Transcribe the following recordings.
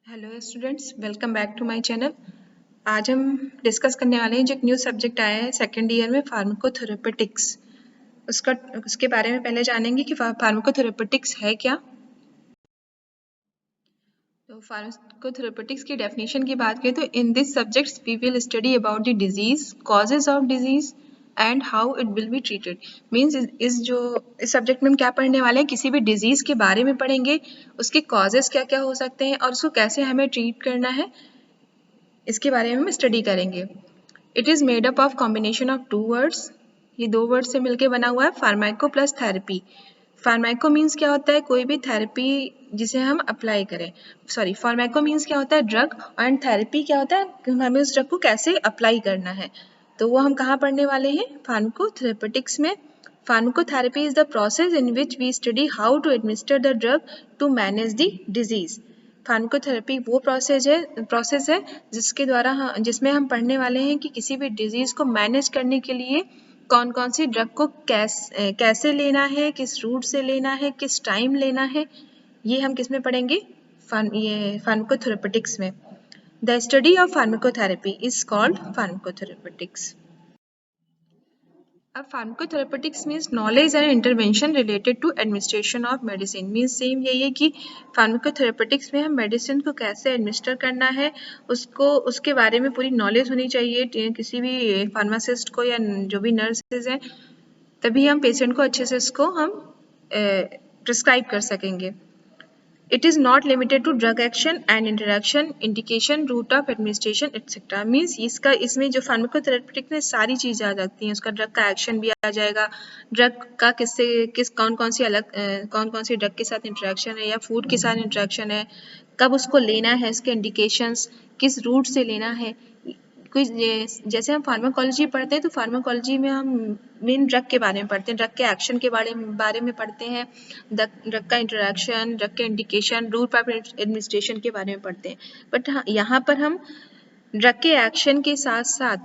Hello students, welcome back to my channel. आज हम discuss करने वाले हैं जो एक न्यू सब्जेक्ट आया है सेकेंड ईयर में, फार्माकोथेरेपेटिक्स। उसके बारे में पहले जानेंगे कि फार्माकोथेरेपेटिक्स है क्या। तो फार्माकोथेरेपेटिक्स की डेफिनेशन की बात करें तो in this subjects we will study about the disease, causes of disease and how it will be treated. Means इस सब्जेक्ट में हम क्या पढ़ने वाले हैं, किसी भी डिजीज के बारे में पढ़ेंगे, उसके कॉजेज क्या क्या हो सकते हैं और उसको कैसे हमें ट्रीट करना है, इसके बारे में हम स्टडी करेंगे। It is made up of combination of two words. ये दो वर्ड से मिलकर बना हुआ है, pharmaco plus therapy. Pharmaco means क्या होता है, कोई भी थेरेपी जिसे हम अप्लाई करें। फार्माइको मीन्स क्या होता है, ड्रग, एंड थेरेपी क्या होता है, हमें उस ड्रग को कैसे अप्लाई करना है। तो वो हम कहाँ पढ़ने वाले हैं, फार्माकोथेरेपेटिक्स में। Pharmacotherapy is the process in which we study how to administer the drug to manage the disease. Pharmacotherapy वो प्रोसेस है जिसमें हम पढ़ने वाले हैं कि किसी भी डिजीज को मैनेज करने के लिए कौन कौन सी ड्रग को कैसे लेना है, किस रूट से लेना है, किस टाइम लेना है, ये हम किस में पढ़ेंगे, ये फार्माकोथेरेपेटिक्स में। The study of pharmacotherapy is called pharmacotherapeutics. अब pharmacotherapeutics means knowledge and intervention related to administration of medicine. Means same यही है कि फार्माकोथेरेपेटिक्स में हम मेडिसिन को कैसे एडमिनिस्टर करना है, उसके बारे में पूरी नॉलेज होनी चाहिए किसी भी फार्मासिस्ट को या जो भी नर्सेज हैं, तभी हम पेशेंट को अच्छे से इसको हम प्रिस्क्राइब कर सकेंगे। It is not limited to drug action and interaction, indication, route of administration, etc. Means इसमें जो फार्माकोथेरेपेटिक्स में सारी चीज़ें आ जाती हैं, उसका ड्रग का एक्शन भी आ जाएगा, ड्रग का कौन कौन सी ड्रग के साथ इंटरेक्शन है या फूड के साथ इंटरेक्शन है, कब उसको लेना है, इसके इंडिकेशंस, किस रूट से लेना है। जैसे हम फार्माकोलॉजी पढ़ते हैं तो फार्माकोलॉजी में हम मेन ड्रग के बारे में पढ़ते हैं, ड्रग के एक्शन के बारे में पढ़ते हैं, ड्रग का इंटरेक्शन, ड्रग के इंडिकेशन, रूट ऑफ एडमिनिस्ट्रेशन के बारे में पढ़ते हैं। बट यहाँ पर हम ड्रग के एक्शन के साथ साथ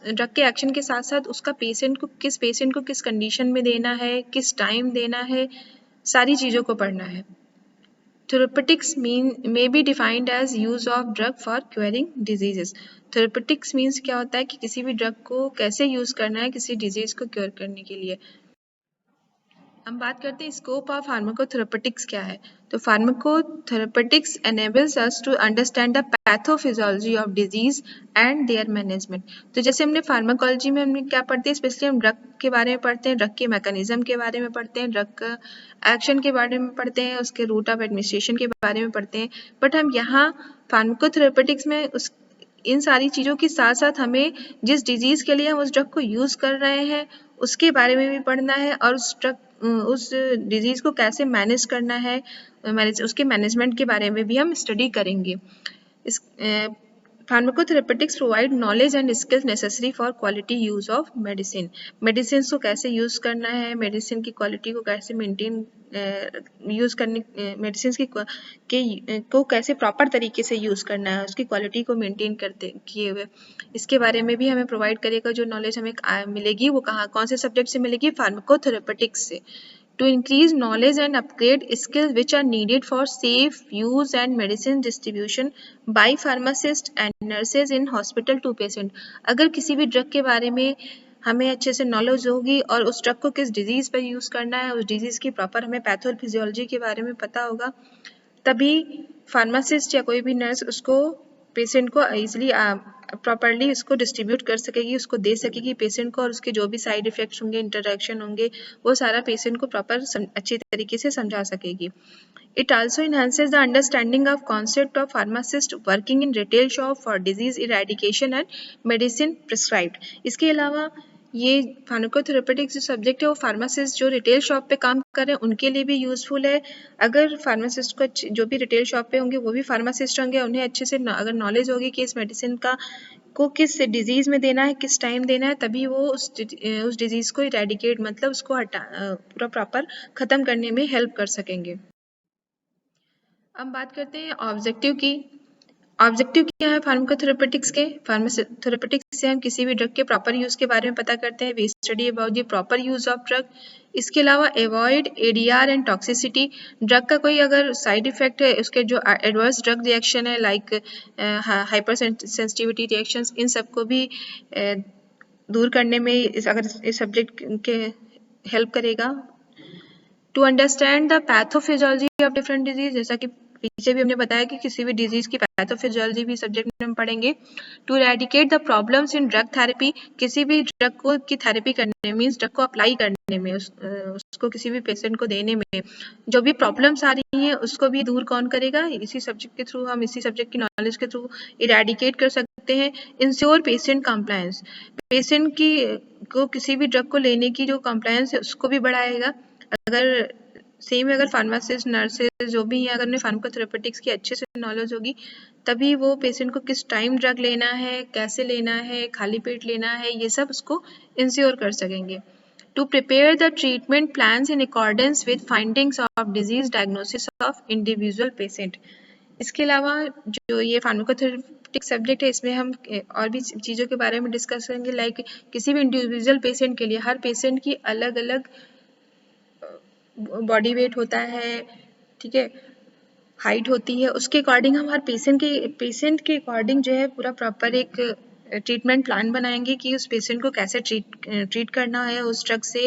ड्रग के एक्शन के साथ साथ उसका पेशेंट को किस कंडीशन में देना है, किस टाइम देना है, सारी चीज़ों को पढ़ना है। Therapeutics may be defined as use of drug for curing diseases. Therapeutics means क्या होता है कि किसी भी ड्रग को कैसे यूज करना है किसी डिजीज को क्योर करने के लिए। हम बात करते हैं स्कोप ऑफ फार्माकोथेरेपेटिक्स क्या है। तो फार्माकोथेरेपेटिक्स enables us to understand the pathophysiology of disease and their management. तो जैसे हमने फार्माकोलॉजी में हमने क्या पढ़ते हैं, स्पेशली हम ड्रग के बारे में पढ़ते हैं, ड्रग के मैकेनिज्म के बारे में पढ़ते हैं, ड्रग का एक्शन के बारे में पढ़ते हैं, उसके रूट ऑफ एडमिनिस्ट्रेशन के बारे में पढ़ते हैं। बट हम यहाँ फार्माकोथेरेपेटिक्स में इन सारी चीज़ों के साथ साथ हमें जिस डिजीज़ के लिए हम उस ड्रग को यूज़ कर रहे हैं उसके बारे में भी पढ़ना है, और उस डिजीज़ को कैसे मैनेज करना है, उसके मैनेजमेंट के बारे में भी हम स्टडी करेंगे। इस pharmacotherapeutics provide knowledge and skills necessary for quality use of medicine. Medicine को कैसे यूज करना है, मेडिसिन की क्वालिटी को कैसे मेंटेन यूज करने, मेडिसिन को कैसे प्रॉपर तरीके से यूज करना है, उसकी क्वालिटी को मेंटेन करते किए हुए, इसके बारे में भी हमें प्रोवाइड करेगा। जो नॉलेज हमें मिलेगी वो कौन से सब्जेक्ट से मिलेगी, फार्माकोथेरेपेटिक्स से। To increase knowledge and upgrade skills which are needed for safe use and medicine distribution by pharmacists and nurses in hospital to patient. अगर किसी भी ड्रग के बारे में हमें अच्छे से नॉलेज होगी और उस ड्रग को किस डिजीज़ पर यूज़ करना है, उस डिजीज़ की प्रॉपर हमें पैथोफिजियोलॉजी के बारे में पता होगा, तभी फार्मासिस्ट या कोई भी नर्स उसको पेशेंट को ईजिली प्रॉपरली उसको डिस्ट्रीब्यूट कर सकेगी, उसको दे सकेगी पेशेंट को, और उसके जो भी साइड इफेक्ट्स होंगे, इंटरेक्शन होंगे, वो सारा पेशेंट को प्रॉपर अच्छी तरीके से समझा सकेगी। It also enhances the understanding of concept of pharmacist working in retail shop for disease eradication and medicine prescribed. इसके अलावा ये फार्माकोथेरेपेटिक्स जो सब्जेक्ट है वो फार्मासिस्ट जो रिटेल शॉप पे काम कर रहे हैं उनके लिए भी यूज़फुल है। अगर फार्मासिस्ट को जो भी रिटेल शॉप पे होंगे वो भी फार्मासिस्ट होंगे, उन्हें अच्छे से अगर नॉलेज होगी कि इस मेडिसिन को किस डिजीज़ में देना है, किस टाइम देना है, तभी वो उस डिजीज़ को इरेडिकेट मतलब उसको पूरा प्रॉपर ख़त्म करने में हेल्प कर सकेंगे। अब बात करते हैं ऑब्जेक्टिव की। ऑब्जेक्टिव क्या है फार्माकोथेरेपेटिक्स के? फार्माकोथेरेपेटिक्स से हम किसी भी ड्रग के प्रॉपर यूज के बारे में पता करते हैं। We study about the proper use of drug. इसके अलावा avoid ADR and toxicity. Drug का कोई अगर साइड इफेक्ट है, उसके जो एडवर्स ड्रग रिएक्शन है लाइक हाइपर सेंसिटिविटी रिएक्शंस, इन सबको भी दूर करने में इस सब्जेक्ट के हेल्प करेगा। To understand the pathophysiology of different disease, जैसा कि पीछे भी हमने बताया कि किसी भी डिजीज की पैथोफिजियोलॉजी भी सब्जेक्ट में हम पढ़ेंगे। To eradicate the problems in drug therapy, किसी भी ड्रग को की थेरेपी करने में, मीन्स ड्रग को अप्लाई करने में, उसको किसी भी पेशेंट को देने में जो भी प्रॉब्लम्स आ रही हैं उसको भी दूर कौन करेगा? इसी सब्जेक्ट के थ्रू, हम इसी सब्जेक्ट की नॉलेज के थ्रू इरेडिकेट कर सकते हैं। इंश्योर पेशेंट कंप्लायंस, पेशेंट की को किसी भी ड्रग को लेने की जो कंप्लायंस है उसको भी बढ़ाएगा। अगर सेम अगर फार्मासिस्ट, नर्सेज जो भी हैं, अगर उन्हें फार्माकोथेरेपेटिक्स की अच्छे से नॉलेज होगी तभी वो पेशेंट को किस टाइम ड्रग लेना है, कैसे लेना है, खाली पेट लेना है, ये सब उसको इंश्योर कर सकेंगे। To prepare the treatment plans in accordance with findings of disease diagnosis of individual patient. इसके अलावा जो ये फार्माकोथेरेपेटिक सब्जेक्ट है, इसमें हम और भी चीज़ों के बारे में डिस्कस करेंगे, लाइक किसी भी इंडिविजुअल पेशेंट के लिए हर पेशेंट की अलग अलग बॉडी वेट होता है, ठीक है, हाइट होती है, उसके अकॉर्डिंग हम हर पेशेंट के अकॉर्डिंग जो है पूरा प्रॉपर एक ट्रीटमेंट प्लान बनाएंगे कि उस पेशेंट को कैसे ट्रीट करना है उस ड्रग से,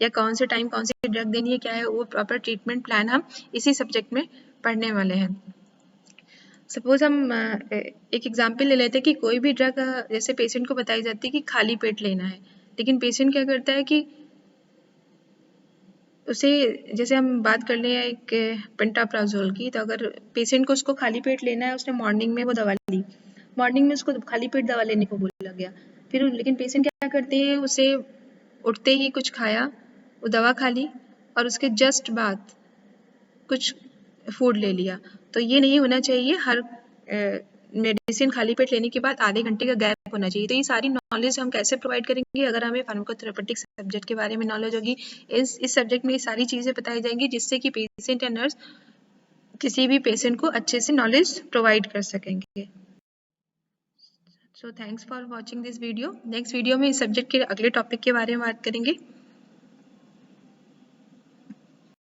या कौन से टाइम कौन सी ड्रग देनी है, क्या है वो प्रॉपर ट्रीटमेंट प्लान हम इसी सब्जेक्ट में पढ़ने वाले हैं। सपोज हम एक एग्जाम्पल ले लेते हैं कि कोई भी ड्रग जैसे पेशेंट को बताई जाती है कि खाली पेट लेना है, लेकिन पेशेंट क्या करता है कि उसे, जैसे हम बात कर लें एक पेंटाप्राजोल की, तो अगर पेशेंट को उसको खाली पेट लेना है, उसने मॉर्निंग में वो दवा ली, मॉर्निंग में उसको खाली पेट दवा लेने को बोला गया, फिर लेकिन पेशेंट क्या करते हैं, उसे उठते ही कुछ खाया, वो दवा खा ली और उसके जस्ट बाद कुछ फूड ले लिया। तो ये नहीं होना चाहिए। हर मेडिसिन खाली पेट लेने के बाद आधे घंटे का गैप होना चाहिए। तो ये सारी नॉलेज हम कैसे प्रोवाइड करेंगे? अगर हमें फार्माकोथेरेपेटिक सब्जेक्ट के बारे में नॉलेज होगी, इस सब्जेक्ट में ये सारी चीज़ें बताई जाएंगी जिससे कि पेशेंट या नर्स किसी भी पेशेंट को अच्छे से नॉलेज प्रोवाइड कर सकेंगे। So thanks for watching this video. Next video में इस सब्जेक्ट के अगले टॉपिक के बारे में बात करेंगे।